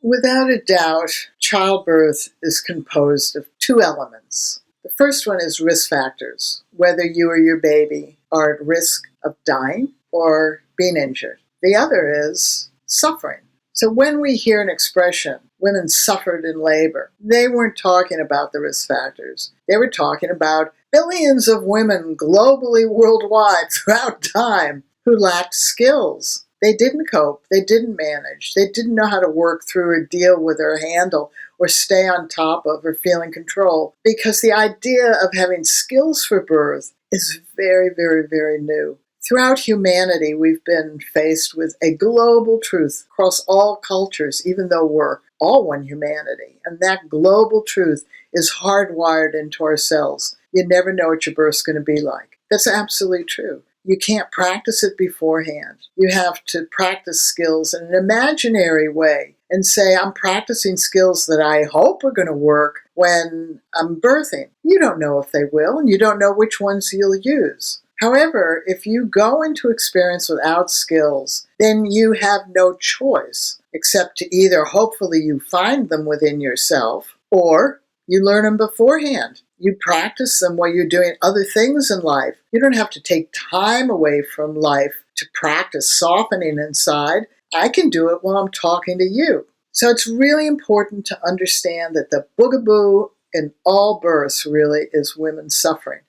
Without a doubt, childbirth is composed of two elements. The first one is risk factors, whether you or your baby are at risk of dying or being injured. The other is suffering. So when we hear an expression, women suffered in labor, they weren't talking about the risk factors. They were talking about billions of women globally, worldwide, throughout time, who lacked skills. They didn't cope, they didn't manage, they didn't know how to work through or deal with or handle or stay on top of or feel in control, because the idea of having skills for birth is very, very, very new. Throughout humanity, we've been faced with a global truth across all cultures, even though we're all one humanity. And that global truth is hardwired into our cells. You never know what your birth's going to be like. That's absolutely true. You can't practice it beforehand. You have to practice skills in an imaginary way and say, I'm practicing skills that I hope are going to work when I'm birthing. You don't know if they will, and you don't know which ones you'll use. However, if you go into experience without skills, then you have no choice except to either hopefully you find them within yourself or you learn them beforehand. You practice them while you're doing other things in life. You don't have to take time away from life to practice softening inside. I can do it while I'm talking to you. So it's really important to understand that the boogaboo in all births really is women suffering.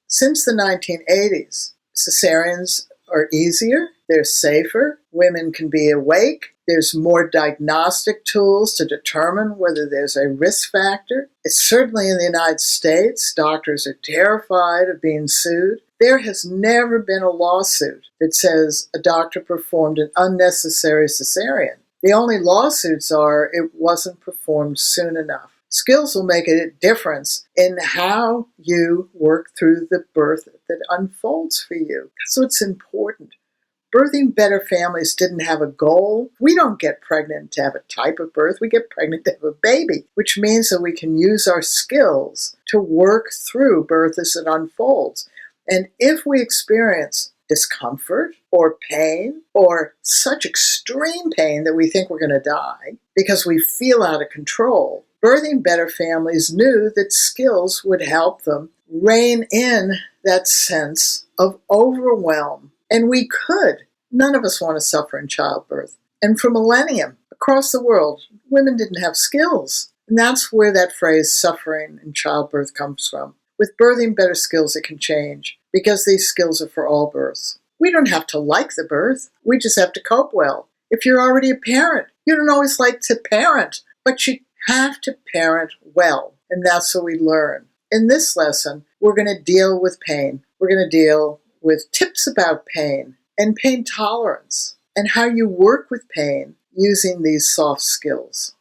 Since the 1980s, cesareans are easier, they're safer, women can be awake, there's more diagnostic tools to determine whether there's a risk factor. It's certainly in the United States, doctors are terrified of being sued. There has never been a lawsuit that says a doctor performed an unnecessary cesarean. The only lawsuits are it wasn't performed soon enough. Skills will make a difference in how you work through the birth that unfolds for you. That's what's important. Birthing Better Families didn't have a goal. We don't get pregnant to have a type of birth. We get pregnant to have a baby, which means that we can use our skills to work through birth as it unfolds. And if we experience discomfort or pain or such extreme pain that we think we're going to die because we feel out of control, Birthing Better Families knew that skills would help them rein in that sense of overwhelm. And we could. None of us want to suffer in childbirth. And for millennium, across the world, women didn't have skills. And that's where that phrase suffering in childbirth comes from. With Birthing Better Skills, it can change because these skills are for all births. We don't have to like the birth. We just have to cope well. If you're already a parent, you don't always like to parent, but you have to parent well, and that's what we learn. In this lesson, we're going to deal with pain. We're going to deal with tips about pain and pain tolerance and how you work with pain using these soft skills.